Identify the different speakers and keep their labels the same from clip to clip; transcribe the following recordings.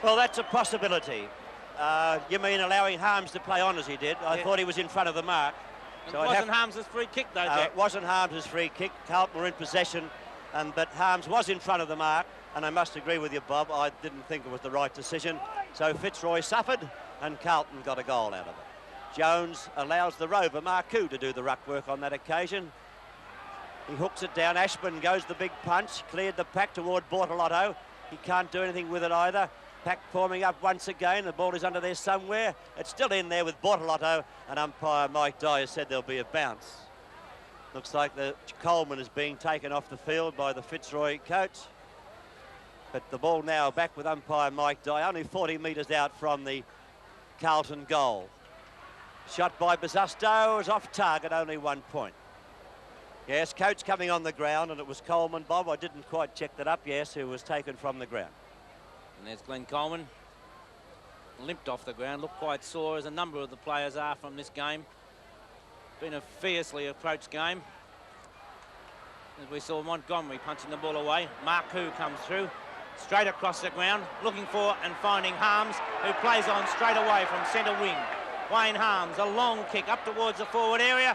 Speaker 1: Well, that's a possibility. You mean allowing Harms to play on as he did? I thought he was in front of the mark.
Speaker 2: So it wasn't Harms's free kick, though, Jack.
Speaker 1: It wasn't Harms's free kick. Carlton were in possession, but Harms was in front of the mark, and I must agree with you, Bob. I didn't think it was the right decision. So Fitzroy suffered, and Carlton got a goal out of it. Jones allows the rover, Marcoux, to do the ruck work on that occasion. He hooks it down. Ashburn goes the big punch, cleared the pack toward Bortolotto. He can't do anything with it either. Pack forming up once again. The ball is under there somewhere. It's still in there with Bortolotto, and umpire Mike Dyer said there'll be a bounce. Looks like the Coleman is being taken off the field by the Fitzroy coach. But the ball now back with umpire Mike Dyer, only 40 metres out from the Carlton goal. Shot by Bazusto is off target, only 1 point. Yes, coach coming on the ground, and it was Coleman, Bob. I didn't quite check that up, yes, who was taken from the ground.
Speaker 2: And there's Glenn Coleman. Limped off the ground, looked quite sore, as a number of the players are from this game. Been a fiercely approached game. As we saw Montgomery punching the ball away. Marcoux comes through, straight across the ground, looking for and finding Harms, who plays on straight away from centre wing. Wayne Harms, a long kick up towards the forward area.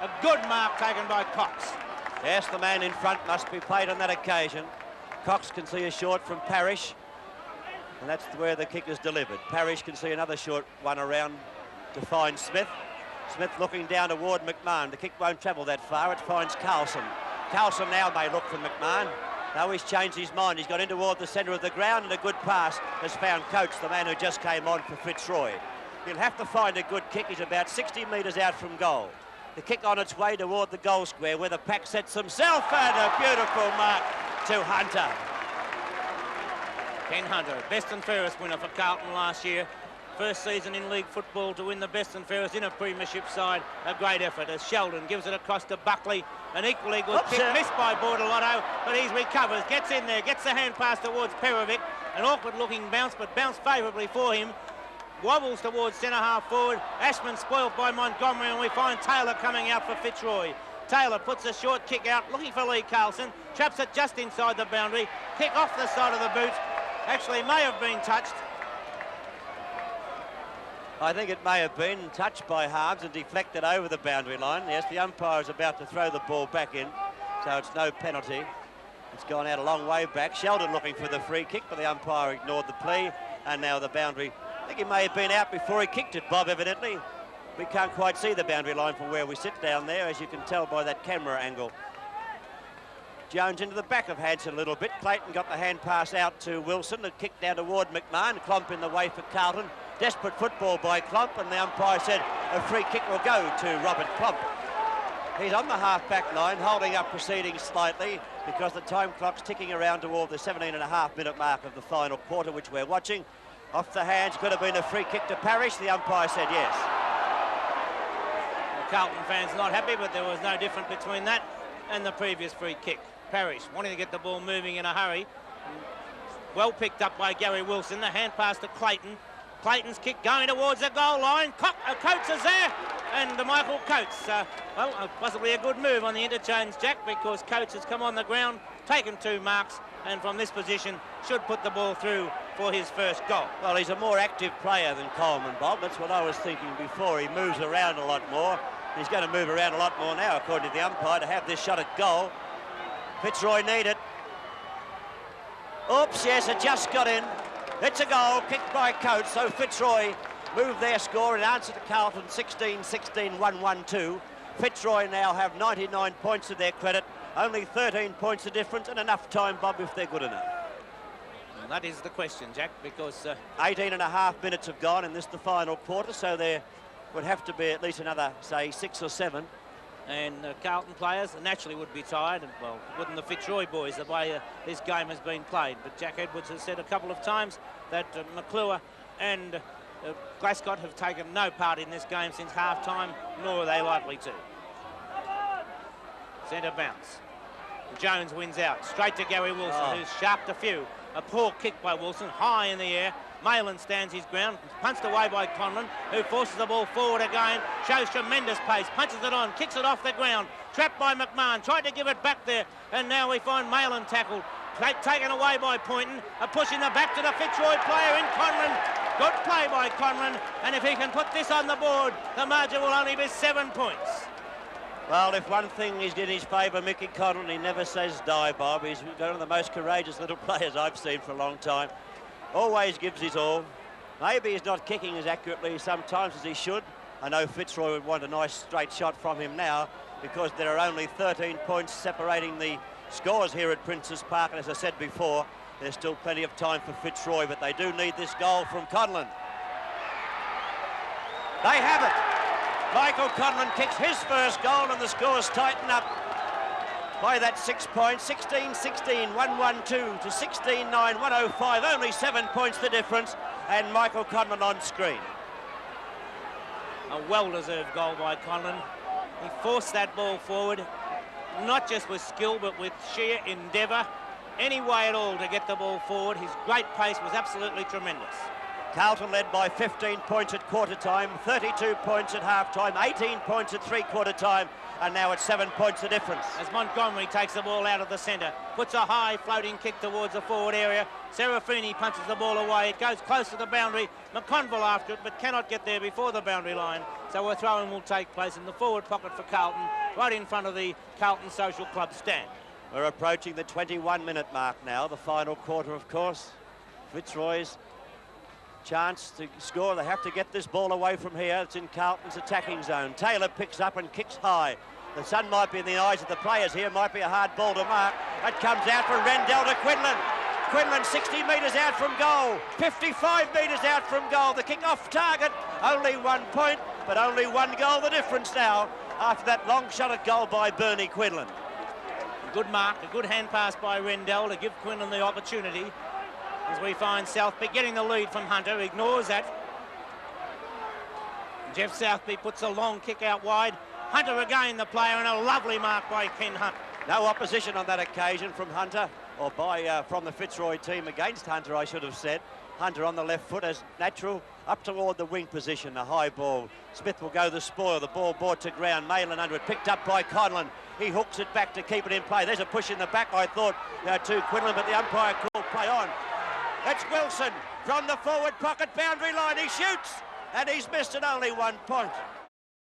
Speaker 2: A good mark taken by Cox.
Speaker 1: Yes, the man in front must be played on that occasion. Cox can see a short from Parrish, and that's where the kick is delivered. Parrish can see another short one around to find Smith. Smith looking down toward McMahon. The kick won't travel that far. It finds Carlson. Carlson now may look for McMahon. Now he's changed his mind. He's got in toward the centre of the ground, and a good pass has found Coates, the man who just came on for Fitzroy. He'll have to find a good kick. He's about 60 metres out from goal. The kick on its way toward the goal square, where the pack sets himself, and a beautiful mark to Hunter.
Speaker 2: Ken Hunter, best and fairest winner for Carlton last year. First season in league football to win the best and fairest in a premiership side. A great effort as Sheldon gives it across to Buckley. An equally good kick, missed by Bortolotto, but he recovers, gets in there, gets the hand pass towards Perovic. An awkward looking bounce, but bounced favourably for him. Wobbles towards centre half forward. Ashman spoilt by Montgomery, and we find Taylor coming out for Fitzroy. Taylor puts a short kick out, looking for Lee Carlson. Traps it just inside the boundary. Kick off the side of the boot. Actually may have been touched.
Speaker 1: I think it may have been touched by Harms and deflected over the boundary line. Yes, the umpire is about to throw the ball back in, so it's no penalty. It's gone out a long way back. Sheldon looking for the free kick, but the umpire ignored the plea, and now the boundary. I think he may have been out before he kicked it, Bob, evidently. We can't quite see the boundary line from where we sit down there, as you can tell by that camera angle. Jones into the back of Hanson a little bit. Clayton got the hand pass out to Wilson. It kicked down toward McMahon. Klomp in the way for Carlton. Desperate football by Klomp, and the umpire said a free kick will go to Robert Klomp. He's on the half-back line, holding up proceedings slightly because the time clock's ticking around toward the 17.5-minute mark of the final quarter, which we're watching. Off the hands, could have been a free kick to Parrish. The umpire said yes.
Speaker 2: The Carlton fans not happy, but there was no difference between that and the previous free kick. Parrish wanting to get the ball moving in a hurry. Well picked up by Gary Wilson. The hand pass to Clayton. Clayton's kick going towards the goal line. Coates is there, and Michael Coates. Well, possibly a good move on the interchange, Jack, because Coates has come on the ground, taken 2 marks, and from this position should put the ball through for his first goal.
Speaker 1: Well, he's a more active player than Coleman, Bob. That's what I was thinking before. He moves around a lot more. He's going to move around a lot more now, according to the umpire, to have this shot at goal. Fitzroy need it. Oops, yes, it just got in. It's a goal, kicked by Coates, so Fitzroy moved their score in answer to Carlton 16-16, 1-1-2. Fitzroy now have 99 points to their credit, only 13 points of difference, and enough time, Bob, if they're good enough.
Speaker 2: Well, that is the question, Jack, because
Speaker 1: 18.5 minutes have gone in this, the final quarter, so there would have to be at least another, say, 6 or 7.
Speaker 2: And Carlton players naturally would be tired, and well, wouldn't the Fitzroy boys, the way this game has been played. But Jack Edwards has said a couple of times that McClure and Glascott have taken no part in this game since half-time, nor are they likely to. Centre bounce. Jones wins out, straight to Gary Wilson, who's sharped a few. A poor kick by Wilson, high in the air. Malin stands his ground, punched away by Conlon, who forces the ball forward again, shows tremendous pace, punches it on, kicks it off the ground, trapped by McMahon, tried to give it back there, and now we find Malin tackled. taken away by Poynton. A push in the back to the Fitzroy player in Conlon. Good play by Conlon, and if he can put this on the board, the margin will only be 7 points.
Speaker 1: Well, if one thing is in his favour, Mickey Conlon, he never says die, Bob. He's one of the most courageous little players I've seen for a long time. Always gives his all. Maybe he's not kicking as accurately sometimes as he should. I know Fitzroy would want a nice straight shot from him now, because there are only 13 points separating the scores here at Princes Park, and as I said before, there's still plenty of time for Fitzroy, but they do need this goal from Conlon. They have it. Michael Conlon kicks his first goal, and the scores tighten up by that 6 points. 16-16, 1-1-2 to 16-9, 105. Only 7 points the difference, and Michael Conlon on screen.
Speaker 2: A well-deserved goal by Conlon. He forced that ball forward, not just with skill, but with sheer endeavour. Any way at all to get the ball forward. His great pace was absolutely tremendous.
Speaker 1: Carlton led by 15 points at quarter time, 32 points at half time, 18 points at three-quarter time, and now it's 7 points the difference.
Speaker 2: As Montgomery takes the ball out of the centre, puts a high floating kick towards the forward area. Serafini punches the ball away. It goes close to the boundary. McConville after it, but cannot get there before the boundary line. So a throw-in will take place in the forward pocket for Carlton, right in front of the Carlton Social Club stand.
Speaker 1: We're approaching the 21-minute mark now, the final quarter, of course. Fitzroy's chance to score. They have to get this ball away from here. It's in Carlton's attacking zone. Taylor picks up and kicks high. The sun might be in the eyes of the players here. Might be a hard ball to mark. It comes out for Rendell to Quinlan. Quinlan 60 metres out from goal. 55 metres out from goal. The kick off target. Only 1 point, but only one goal the difference now after that long shot at goal by Bernie Quinlan.
Speaker 2: Good mark, a good hand pass by Rendell to give Quinlan the opportunity. As we find Southby getting the lead from Hunter, ignores that. Jeff Southby puts a long kick out wide. Hunter again the player, and a lovely mark by Ken Hunt.
Speaker 1: No opposition on that occasion from Hunter, or from the Fitzroy team against Hunter, I should have said. Hunter on the left foot as natural, up toward the wing position, a high ball. Smith will go the spoil, the ball brought to ground, Malin under it, picked up by Conlon. He hooks it back to keep it in play. There's a push in the back, I thought, to Quinlan, but the umpire called play on. It's Wilson from the forward pocket, boundary line, he shoots, and he's missed it, only 1 point.